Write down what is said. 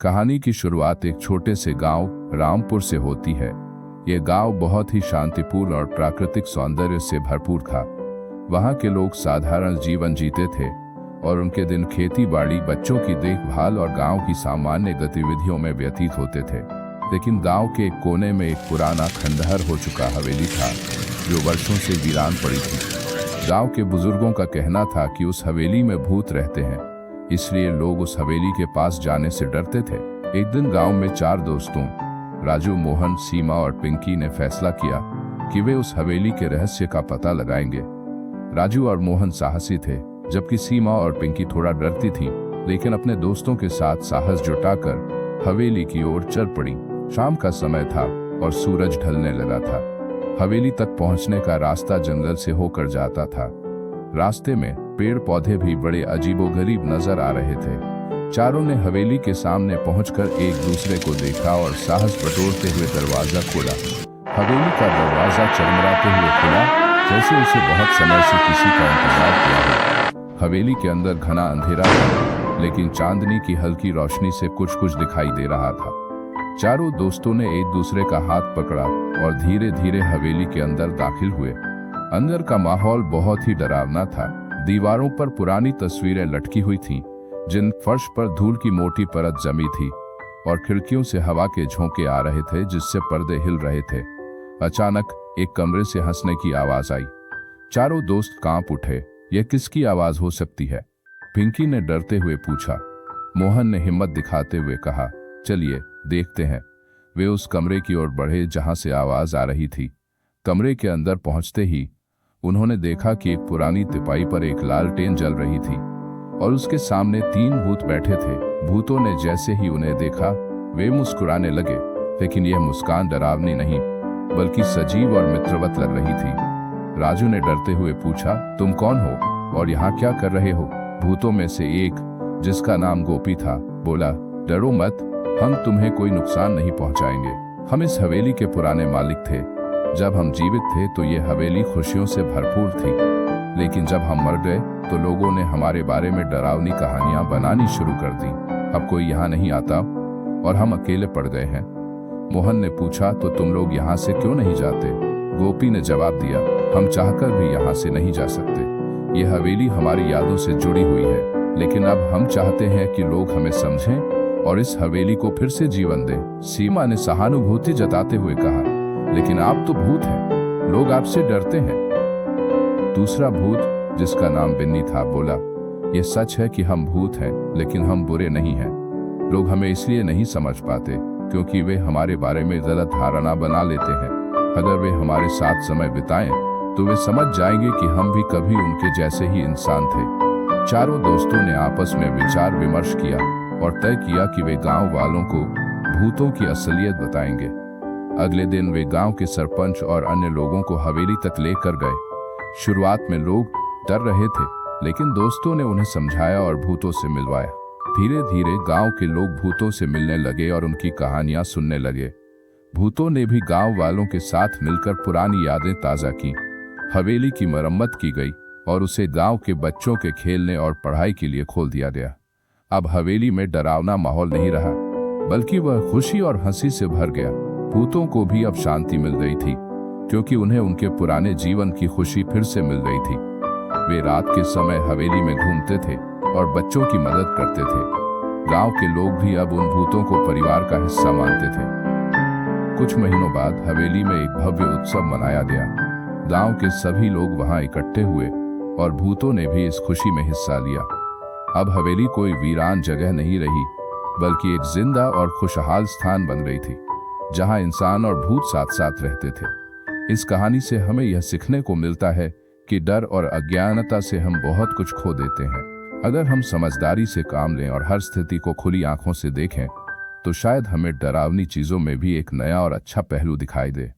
कहानी की शुरुआत एक छोटे से गांव रामपुर से होती है। ये गांव बहुत ही शांतिपूर्ण और प्राकृतिक सौंदर्य से भरपूर था। वहां के लोग साधारण जीवन जीते थे और उनके दिन खेती बाड़ी, बच्चों की देखभाल और गांव की सामान्य गतिविधियों में व्यतीत होते थे। लेकिन गांव के एक कोने में एक पुराना खंडहर हो चुका हवेली था जो वर्षों से वीरान पड़ी थी। गांव के बुजुर्गों का कहना था कि उस हवेली में भूत रहते हैं, इसलिए लोग उस हवेली के पास जाने से डरते थे। एक दिन गांव में 4 दोस्तों राजू, मोहन, सीमा और पिंकी ने फैसला किया कि वे उस हवेली के रहस्य का पता लगाएंगे। राजू और मोहन साहसी थे, जबकि सीमा और पिंकी थोड़ा डरती थीं, लेकिन अपने दोस्तों के साथ साहस जुटाकर हवेली की ओर चल पड़ी। शाम का समय था और सूरज ढलने लगा था। हवेली तक पहुंचने का रास्ता जंगल से होकर जाता था। रास्ते में पेड़ पौधे भी बड़े अजीबोगरीब नजर आ रहे थे। चारों ने हवेली के सामने पहुंचकर एक दूसरे को देखा और साहस बटोरते हुए दरवाजा खोला। हवेली का दरवाजा चरमराते हुए खुला, जैसे उसे बहुत समय से किसी का इंतजार किया हो। हवेली के अंदर घना अंधेरा था, लेकिन चांदनी की हल्की रोशनी से कुछ कुछ दिखाई दे रहा था। चारों दोस्तों ने एक दूसरे का हाथ पकड़ा और धीरे धीरे हवेली के अंदर दाखिल हुए। अंदर का माहौल बहुत ही डरावना था। दीवारों पर पुरानी तस्वीरें लटकी हुई थीं, जिन फर्श पर धूल की मोटी परत जमी थी, और खिड़कियों से हवा के झोंके आ रहे थे जिससे पर्दे हिल रहे थे। अचानक एक कमरे से हंसने की आवाज आई। चारों दोस्त कांप उठे। यह किसकी आवाज हो सकती है? पिंकी ने डरते हुए पूछा। मोहन ने हिम्मत दिखाते हुए कहा, चलिए देखते हैं। वे उस कमरे की ओर बढ़े जहां से आवाज आ रही थी। कमरे के अंदर पहुंचते ही उन्होंने देखा कि एक पुरानी तिपाई पर एक लालटेन जल रही थी और उसके सामने 3 भूत बैठे थे। भूतों ने जैसे ही उन्हें देखा, वे मुस्कुराने लगे, लेकिन यह मुस्कान डरावनी नहीं बल्कि सजीव और मित्रवत लग रही थी। राजू ने डरते हुए पूछा, तुम कौन हो और यहाँ क्या कर रहे हो? भूतों में से एक, जिसका नाम गोपी था, बोला, डरो मत, हम तुम्हें कोई नुकसान नहीं पहुंचाएंगे। हम इस हवेली के पुराने मालिक थे। जब हम जीवित थे तो ये हवेली खुशियों से भरपूर थी, लेकिन जब हम मर गए तो लोगों ने हमारे बारे में डरावनी कहानियां बनानी शुरू कर दी। अब कोई यहाँ नहीं आता और हम अकेले पड़ गए हैं। मोहन ने पूछा, तो तुम लोग यहाँ से क्यों नहीं जाते? गोपी ने जवाब दिया, हम चाहकर भी यहाँ से नहीं जा सकते। ये हवेली हमारी यादों से जुड़ी हुई है, लेकिन अब हम चाहते हैं कि लोग हमें समझें और इस हवेली को फिर से जीवन दें। सीमा ने सहानुभूति जताते हुए कहा, लेकिन आप तो भूत हैं, लोग आपसे डरते हैं। दूसरा भूत, जिसका नाम बिन्नी था, बोला, यह सच है कि हम भूत हैं, लेकिन हम बुरे नहीं हैं। लोग हमें इसलिए नहीं समझ पाते क्योंकि वे हमारे बारे में गलत धारणा बना लेते हैं। अगर वे हमारे साथ समय बिताएं तो वे समझ जाएंगे कि हम भी कभी उनके जैसे ही इंसान थे। चारों दोस्तों ने आपस में विचार विमर्श किया और तय किया कि वे गांव वालों को भूतों की असलियत बताएंगे। अगले दिन वे गांव के सरपंच और अन्य लोगों को हवेली तक लेकर गए। शुरुआत में लोग डर रहे थे, लेकिन दोस्तों ने उन्हें समझाया और भूतों से मिलवाया। धीरे धीरे गांव के लोग भूतों से मिलने लगे और उनकी कहानियां सुनने लगे। भूतों ने भी गांव वालों के साथ मिलकर पुरानी यादें ताजा की। हवेली की मरम्मत की गई और उसे गांव के बच्चों के खेलने और पढ़ाई के लिए खोल दिया गया। अब हवेली में डरावना माहौल नहीं रहा, बल्कि वह खुशी और हंसी से भर गया। भूतों को भी अब शांति मिल गई थी, क्योंकि उन्हें उनके पुराने जीवन की खुशी फिर से मिल गई थी। वे रात के समय हवेली में घूमते थे और बच्चों की मदद करते थे। गांव के लोग भी अब उन भूतों को परिवार का हिस्सा मानते थे। कुछ महीनों बाद हवेली में एक भव्य उत्सव मनाया गया। गांव के सभी लोग वहां इकट्ठे हुए और भूतों ने भी इस खुशी में हिस्सा लिया। अब हवेली कोई वीरान जगह नहीं रही, बल्कि एक जिंदा और खुशहाल स्थान बन गई थी, जहां इंसान और भूत साथ साथ रहते थे। इस कहानी से हमें यह सीखने को मिलता है कि डर और अज्ञानता से हम बहुत कुछ खो देते हैं। अगर हम समझदारी से काम लें और हर स्थिति को खुली आंखों से देखें, तो शायद हमें डरावनी चीजों में भी एक नया और अच्छा पहलू दिखाई दे।